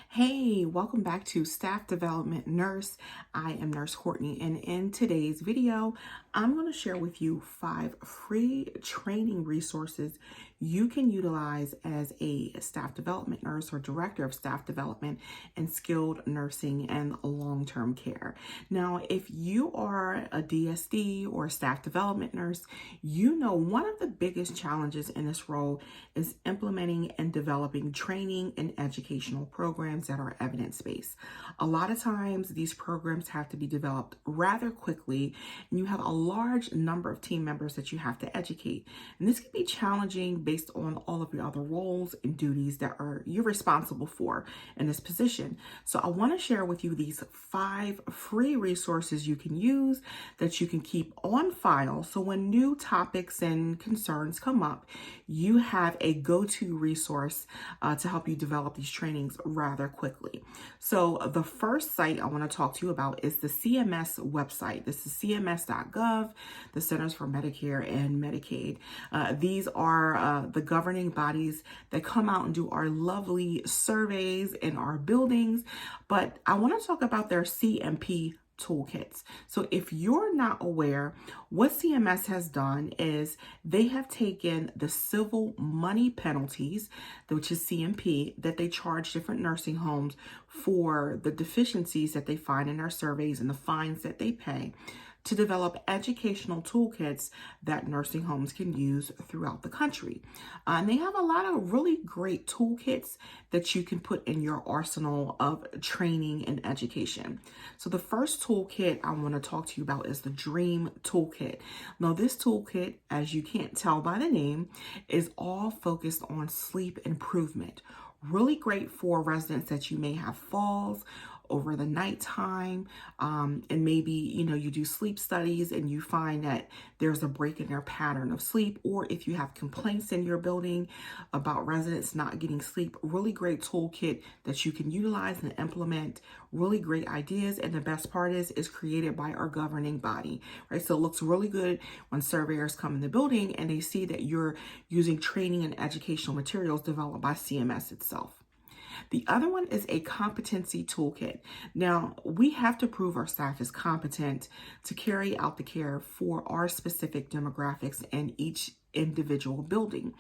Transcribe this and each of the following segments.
Hey, welcome back to Staff Development Nurse. I am Nurse Courtney, and in today's video, I'm going to share with you 5 free training resources you can utilize as a staff development nurse or director of staff development in skilled nursing and long-term care. Now, if you are a DSD or a staff development nurse, you know one of the biggest challenges in this role is implementing and developing training and educational programs that are evidence-based. A lot of times these programs have to be developed rather quickly, and you have a large number of team members that you have to educate. And this can be challenging based on all of your other roles and duties that you're responsible for in this position. So I want to share with you these 5 free resources you can use that you can keep on file. So when new topics and concerns come up, you have a go-to resource to help you develop these trainings rather quickly. So the first site I want to talk to you about is the CMS website. This is cms.gov, the Centers for Medicare and Medicaid. These are the governing bodies that come out and do our lovely surveys in our buildings. But I want to talk about their CMP toolkits. So if you're not aware, what CMS has done is they have taken the civil money penalties, which is CMP, that they charge different nursing homes for the deficiencies that they find in their surveys and the fines that they pay, to develop educational toolkits that nursing homes can use throughout the country. And they have a lot of really great toolkits that you can put in your arsenal of training and education. So the first toolkit I want to talk to you about is the Dream Toolkit. Now this toolkit, as you can't tell by the name, is all focused on sleep improvement. Really great for residents that you may have falls over the nighttime, and maybe you do sleep studies and you find that there's a break in their pattern of sleep, or if you have complaints in your building about residents not getting sleep. Really great toolkit that you can utilize and implement. Really great ideas, and the best part is created by our governing body, right? So it looks really good when surveyors come in the building and they see that you're using training and educational materials developed by CMS itself. The other one is a Competency Toolkit. Now, we have to prove our staff is competent to carry out the care for our specific demographics in each individual building.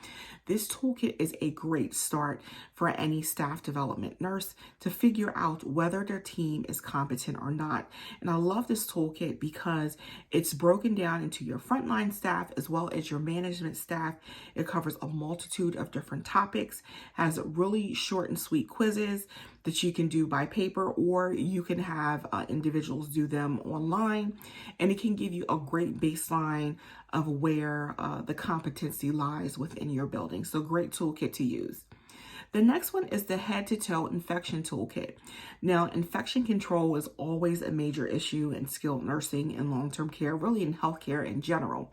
This toolkit is a great start for any staff development nurse to figure out whether their team is competent or not. And I love this toolkit because it's broken down into your frontline staff as well as your management staff. It covers a multitude of different topics, has really short and sweet quizzes that you can do by paper, or you can have individuals do them online, and it can give you a great baseline of where the competency lies within your building. So great toolkit to use. The next one is the Head to Toe Infection Toolkit. Now, infection control is always a major issue in skilled nursing and long-term care, really in healthcare in general.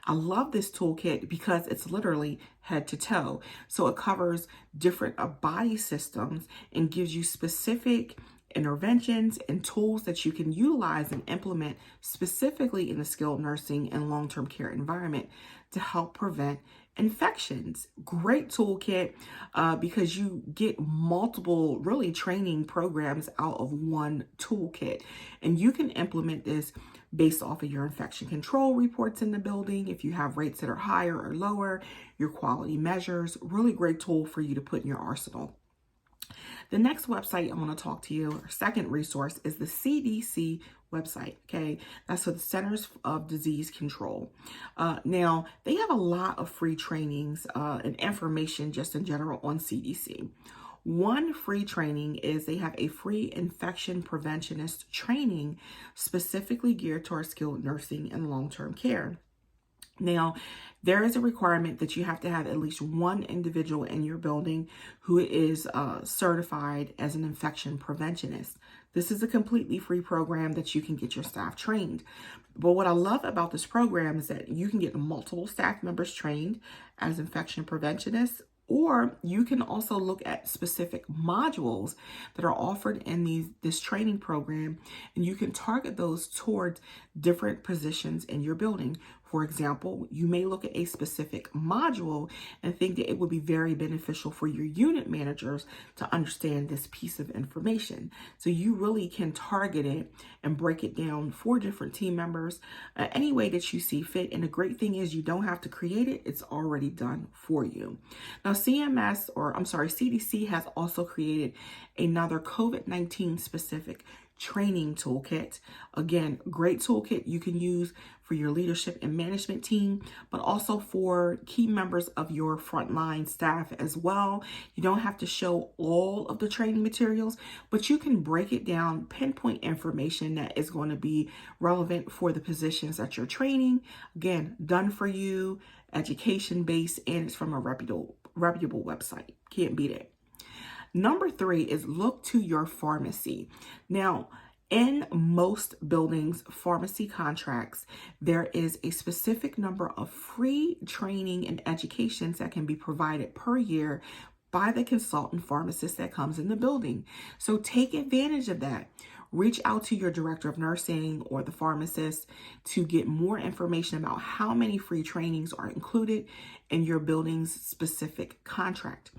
I love this toolkit because it's literally head to toe. So it covers different body systems and gives you specific interventions and tools that you can utilize and implement specifically in the skilled nursing and long-term care environment to help prevent infections. Great toolkit because you get multiple really training programs out of one toolkit, and you can implement this based off of your infection control reports in the building. If you have rates that are higher or lower, your quality measures, really great tool for you to put in your arsenal. The next website I want to talk to you, or second resource, is the CDC website. Okay, that's for the Centers of Disease Control. Now, they have a lot of free trainings and information just in general on CDC. One free training is they have a free infection preventionist training specifically geared towards skilled nursing and long-term care. Now, there is a requirement that you have to have at least one individual in your building who is certified as an infection preventionist. This is a completely free program that you can get your staff trained. But what I love about this program is that you can get multiple staff members trained as infection preventionists, or you can also look at specific modules that are offered in this training program, and you can target those towards different positions in your building. For example, you may look at a specific module and think that it would be very beneficial for your unit managers to understand this piece of information. So you really can target it and break it down for different team members any way that you see fit. And the great thing is you don't have to create it. It's already done for you. Now, CDC has also created another COVID-19 specific training toolkit. Again, great toolkit you can use for your leadership and management team, but also for key members of your frontline staff as well. You don't have to show all of the training materials, but you can break it down, pinpoint information that is going to be relevant for the positions that you're training. Again, done for you, education based, and it's from a reputable website. Can't beat it. Number 3 is look to your pharmacy. Now, in most buildings, pharmacy contracts, there is a specific number of free training and educations that can be provided per year by the consultant pharmacist that comes in the building. So take advantage of that. Reach out to your director of nursing or the pharmacist to get more information about how many free trainings are included in your building's specific contract.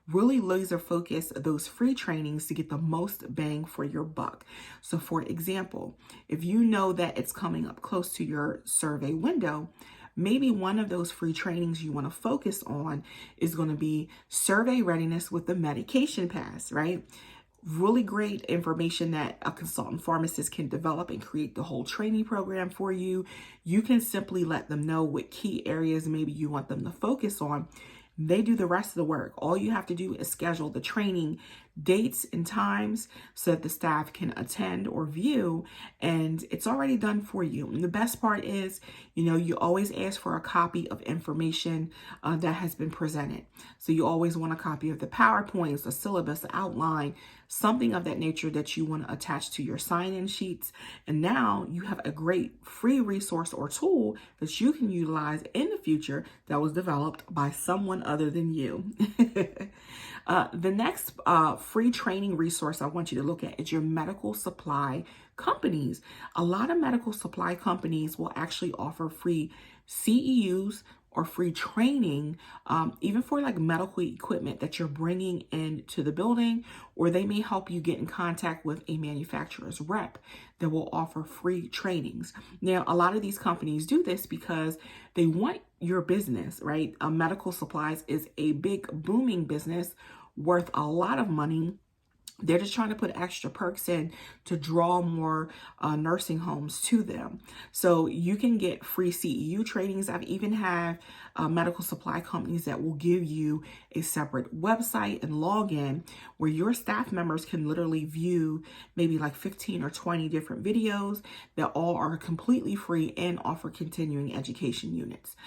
Really laser focus those free trainings to get the most bang for your buck. So for example, if you know that it's coming up close to your survey window, maybe one of those free trainings you want to focus on is going to be survey readiness with the medication pass, right? Really great information that a consultant pharmacist can develop and create the whole training program for you. You can simply let them know what key areas maybe you want them to focus on. They do the rest of the work. All you have to do is schedule the training dates and times so that the staff can attend or view, and it's already done for you. And the best part is, you always ask for a copy of information that has been presented. So you always want a copy of the PowerPoints, the syllabus, the outline, something of that nature that you want to attach to your sign-in sheets. And now you have a great free resource or tool that you can utilize in the future that was developed by someone other than you. The next free training resource I want you to look at is your medical supply companies. A lot of medical supply companies will actually offer free CEUs or free training, even for like medical equipment that you're bringing into the building, or they may help you get in contact with a manufacturer's rep that will offer free trainings. Now, a lot of these companies do this because they want your business, right? Medical supplies is a big booming business worth a lot of money. They're just trying to put extra perks in to draw more nursing homes to them. So you can get free CEU trainings. I've even had medical supply companies that will give you a separate website and login where your staff members can literally view maybe like 15 or 20 different videos that all are completely free and offer continuing education units.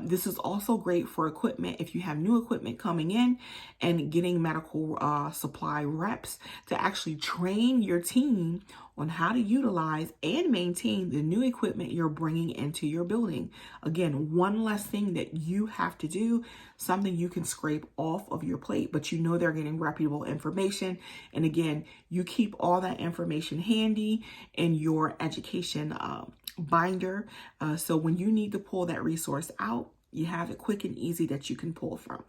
This is also great for equipment if you have new equipment coming in and getting medical supply reps to actually train your team on how to utilize and maintain the new equipment you're bringing into your building. Again, one less thing that you have to do, something you can scrape off of your plate, but they're getting reputable information. And again, you keep all that information handy in your education binder. So when you need to pull that resource out, you have it quick and easy that you can pull from.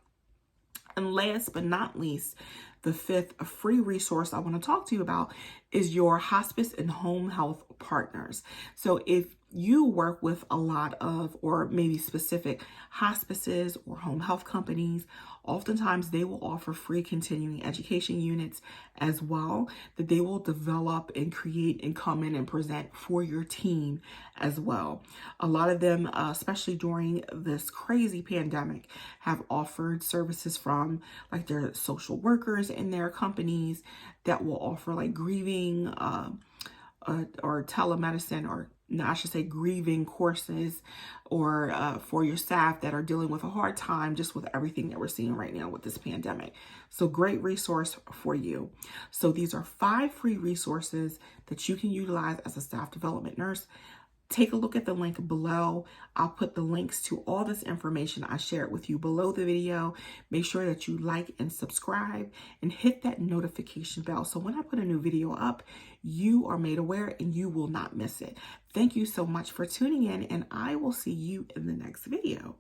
And last but not least, the 5th free resource I want to talk to you about is your hospice and home health partners. So if you work with a lot of, or maybe specific hospices or home health companies, oftentimes they will offer free continuing education units as well that they will develop and create and come in and present for your team as well. A lot of them, especially during this crazy pandemic, have offered services from like their social workers in their companies that will offer like grieving or telemedicine, or no, I should say grieving courses, or for your staff that are dealing with a hard time just with everything that we're seeing right now with this pandemic. So great resource for you. So these are 5 free resources that you can utilize as a staff development nurse. take a look at the link below. I'll put the links to all this information I shared with you below the video. Make sure that you like and subscribe and hit that notification bell so when I put a new video up, you are made aware and you will not miss it. Thank you so much for tuning in, and I will see you in the next video.